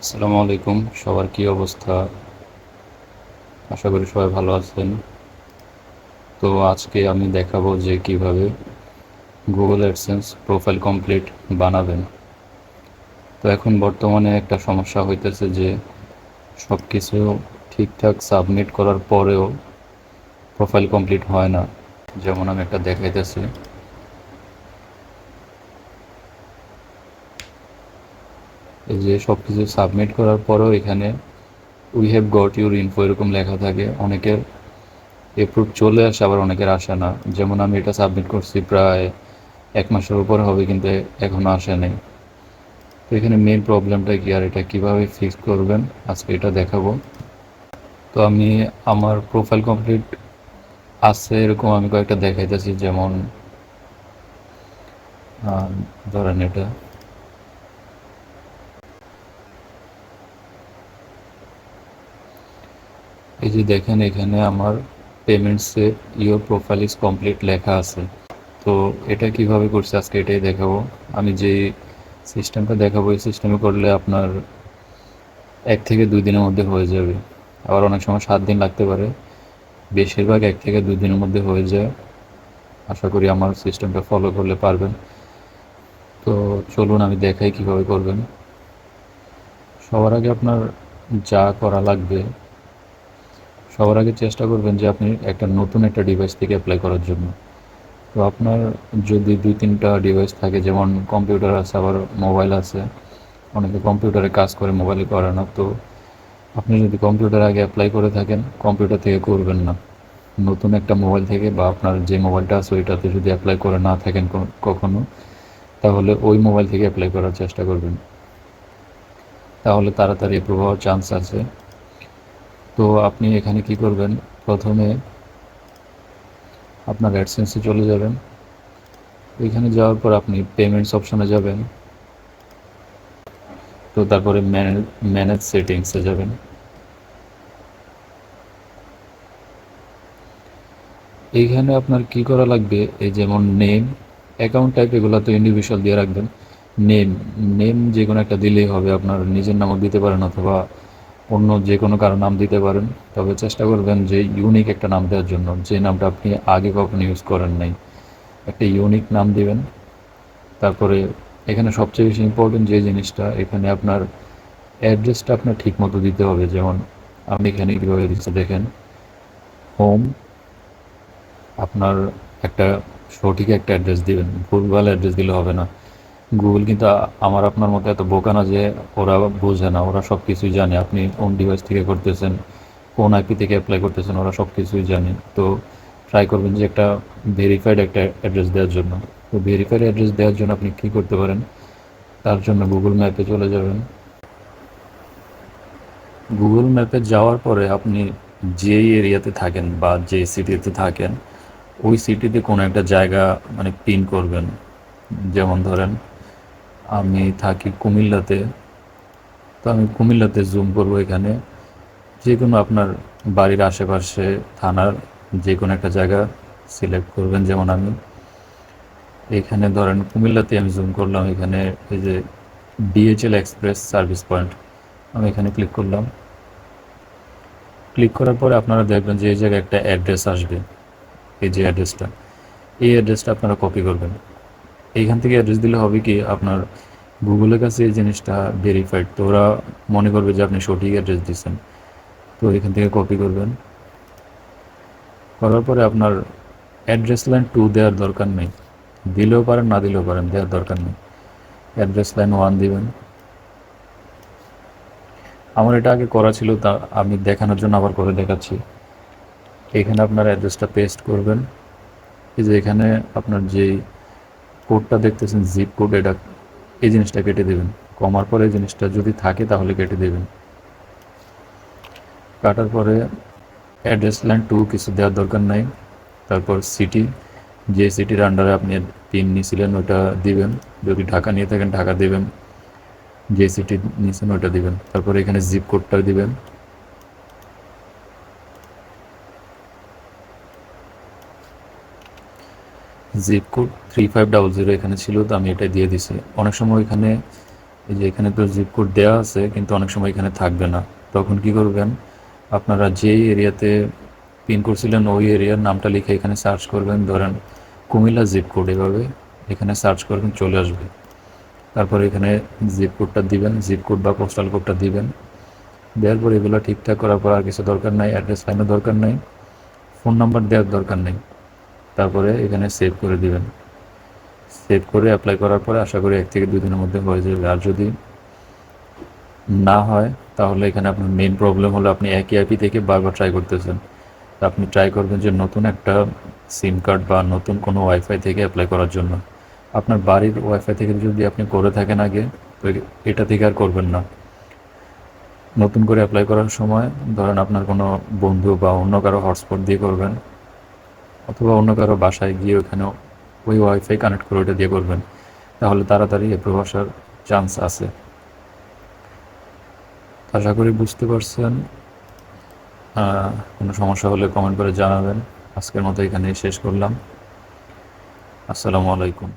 আসসালামু আলাইকুম, সবার কি অবস্থা? আশা করি সবাই ভালো আছেন। তো আজকে আমি দেখাবো যে কিভাবে গুগল অ্যাডসেন্স প্রোফাইল কমপ্লিট বানাবেন। তো এখন বর্তমানে একটা সমস্যা হইতেছে যে সব কিছু ঠিকঠাক সাবমিট করার পরেও প্রোফাইল কমপ্লিট হয় না। যেমন আমি একটা দেখাইতেছি। এই যে সব কিছু সাবমিট করার পরেও এখানে we have got your info এরকম লেখা থাকে। অনেকের এপ্রুভ চলে আসে, আবার অনেকের আসে না। যেমন আমি এটা সাবমিট করছি প্রায় 1 মাসের উপর হবে, কিন্তু এখনও আসে নাই। তো এখানে মেন প্রবলেমটা কি আর এটা কিভাবে ফিক্স করবেন আজকে এটা দেখাবো। তো আমি আমার প্রোফাইল কমপ্লিট আছে এরকম আমি কয়েকটা দেখাইতেছি। যেমন ধরেন এটা, এই যে দেখেন এখানে আমার পেমেন্টসে ইওর প্রোফাইল ইজ কমপ্লিট লেখা আছে। তো এটা কিভাবে করছে আজকে এটাই দেখাবো। আমি যে সিস্টেমটা দেখাবো এই সিস্টেমে করলে আপনার 1 থেকে 2 দিনের মধ্যে হয়ে যাবে। আবার অনেক সময় 7 দিন লাগতে পারে, বেশিরভাগ 1 থেকে 2 দিনের মধ্যে হয়ে যায়। আশা করি আমার সিস্টেমটা ফলো করলে পারবেন। তো চলুন আমি দেখাই কিভাবে করবেন। সবার আগে আপনার যা করা লাগবে, সবার আগে চেষ্টা করবেন যে আপনি নতুন একটা ডিভাইস থেকে অ্যাপ্লাই করার জন্য। তো আপনার যদি 2-3টা ডিভাইস থাকে, যেমন কম্পিউটার আছে আবার মোবাইল আছে, অনেকে কম্পিউটারে কাজ করে মোবাইলে করে না। তো আপনি যদি কম্পিউটার আগে অ্যাপ্লাই করে থাকেন, কম্পিউটার থেকে করবেন না। নতুন একটা মোবাইল থেকে বা আপনার যে মোবাইলটা আছে ওইটাতে যদি অ্যাপ্লাই করে না থাকেন কখনো, তাহলে ওই মোবাইল থেকে অ্যাপ্লাই করার চেষ্টা করবেন। তাহলে তাড়াতাড়ি অ্যাপ্রুভ হওয়ার চান্স আছে। তো আপনি এখানে কি করবেন, প্রথমে আপনার অ্যাডসেন্সে চলে যাবেন। এখানে যাওয়ার পর আপনি পেমেন্টস অপশনে যাবেন। তো তারপরে ম্যানেজ সেটিংসে যাবেন। এইখানে আপনার কি করা লাগবে, এই যেমন নেম, অ্যাকাউন্ট টাইপ এগুলো তো ইন্ডিভিজুয়াল দিয়ে রাখবেন। নেম, নেম যে কোনো একটা দিলেই হবে। আপনার নিজের নামও দিতে পারেন অথবা অন্য যে কোনো কারো নাম দিতে পারেন। তবে চেষ্টা করবেন যে ইউনিক একটা নাম দেওয়ার জন্য, যে নামটা আপনি আগে কখনো ইউজ করেন নাই। একটা ইউনিক নাম দিবেন। তারপরে এখানে সবচেয়ে বেশি ইম্পর্টেন্ট যে জিনিসটা, এখানে আপনার অ্যাড্রেসটা আপনার ঠিক মতো দিতে হবে। যেমন আমি এখানে কীভাবে দিচ্ছি দেখেন, হোম, আপনার একটা সঠিক একটা অ্যাড্রেস দিবেন, ভুলভাল অ্যাড্রেস দিলে হবে না। গুগল কিন্তু আমার আপনার মতো এত বোকা না যে ওরা বোঝে না, ওরা সব কিছুই জানে। আপনি কোন ডিভাইস থেকে করতেছেন, কোন আইপি থেকে অ্যাপ্লাই করতেছেন, ওরা সব কিছুই জানে। তো ট্রাই করবেন যে একটা ভেরিফাইড একটা অ্যাড্রেস দেওয়ার জন্য। তো ভেরিফাইড অ্যাড্রেস দেওয়ার জন্য আপনি কী করতে পারেন, তার জন্য গুগল ম্যাপে চলে যাবেন। গুগল ম্যাপে যাওয়ার পরে আপনি যেই এরিয়াতে থাকেন বা যে সিটিতে থাকেন, ওই সিটিতে কোনো একটা জায়গা মানে পিন করবেন। যেমন ধরেন আমি থাকি কুমিল্লাতে, তো আমি কুমিল্লাতে জুম করব। এখানে যে কোনো আপনার বাড়ির আশেপাশে থানার যে কোনো একটা জায়গা সিলেক্ট করবেন। যেমন আমি এখানে ধরেন কুমিল্লাতে আমি জুম করলাম। এখানে এই যে ডিএচএল এক্সপ্রেস সার্ভিস পয়েন্ট, আমি এখানে ক্লিক করলাম। ক্লিক করার পরে আপনারা দেখবেন যে এই জায়গায় একটা অ্যাড্রেস আসবে। এই যে অ্যাড্রেসটা, এই অ্যাড্রেসটা আপনারা কপি করবেন। এইখান থেকে অ্যাড্রেস দিলে হবে কি, আপনার গুগলের কাছে এই জিনিসটা ভেরিফাইড, তো ওরা মনে করবে যে আপনি সঠিক অ্যাড্রেস দিচ্ছেন। তো এখান থেকে কপি করবেন। করার পরে আপনার অ্যাড্রেস লাইন 2 দেওয়ার দরকার নেই, দিলেও পারেন না দিলেও পারেন, দেওয়ার দরকার নেই। অ্যাড্রেস লাইন 1 দিবেন। আমার এটা আগে করা ছিল, তা আমি দেখানোর জন্য আবার করে দেখাচ্ছি। এখানে আপনার অ্যাড্রেসটা পেস্ট করবেন। এই যে এখানে আপনার যেই কোডটা দেখতেছেন জিপ কোড, এটা এই জিনিসটা কেটে দেবেন। কমার পরে এই জিনিসটা যদি থাকে তাহলে কেটে দেবেন। কাটার পরে অ্যাড্রেস লাইন 2 কিছু দেওয়ার দরকার নাই। তারপর সিটি, যে সিটির আন্ডারে আপনি পিন নিয়েছিলেন ওটা দিবেন। যদি ঢাকা নিয়ে থাকেন ঢাকা দিবেন, যে সিটি নিয়েছেন ওটা দিবেন। তারপরে এখানে জিপ কোডটা দিবেন। জিপ কোড 3500 এখানে ছিল, তো আমি এটা দিয়ে দিছি। অনেক সময় এখানে এই যে এখানে তো জিপ কোড দেওয়া আছে, কিন্তু অনেক সময় এখানে থাকবে না। তখন কি করবেন, আপনারা যেই এরিয়াতে পিন করছিলেন ওই এরিয়ার নামটা লিখে এখানে সার্চ করবেন। ধরেন কুমিল্লা জিপ কোড, এভাবে এখানে সার্চ করবেন, চলে আসবে। তারপর এখানে জিপ কোডটা দিবেন, জিপ কোড বা পোস্টাল কোডটা দিবেন। দেওয়ার পর এগুলো ঠিকঠাক করার পর আর কিছু দরকার নাই, অ্যাড্রেস লাইনের দরকার নাই, ফোন নাম্বার দেওয়ার দরকার নেই। তারপরে এখানে সেভ করে দিবেন। সেভ করে অ্যাপ্লাই করার পরে আশা করি 1 থেকে 2 দিনের মধ্যে হয়ে যাবে। আর যদি না হয় তাহলে এখানে আপনার মেইন প্রবলেম হলো আপনি একই আইপি থেকে বারবার ট্রাই করতেছেন। তা আপনি ট্রাই করবেন যে নতুন একটা সিম কার্ড বা নতুন কোনো ওয়াইফাই থেকে অ্যাপ্লাই করার জন্য। আপনার বাড়ির ওয়াইফাই থেকে যদি আপনি করে থাকেন আগে, তো এটা থেকে আর করবেন না। নতুন করে অ্যাপ্লাই করার সময় ধরেন আপনার কোনো বন্ধু বা অন্য কারো হটস্পট দিয়ে করবেন, অথবা অন্য কারো বাসায় গিয়ে ওখানেও ওই ওয়াইফাই কানেক্ট করে ওটা দিয়ে করবেন। তাহলে তাড়াতাড়ি অ্যাপ্রুভ আসার চান্স আছে। আশা করি বুঝতে পারছেন। কোনো সমস্যা হলে কমেন্ট করে জানাবেন। আজকের মতো এখানেই শেষ করলাম। আসসালামু আলাইকুম।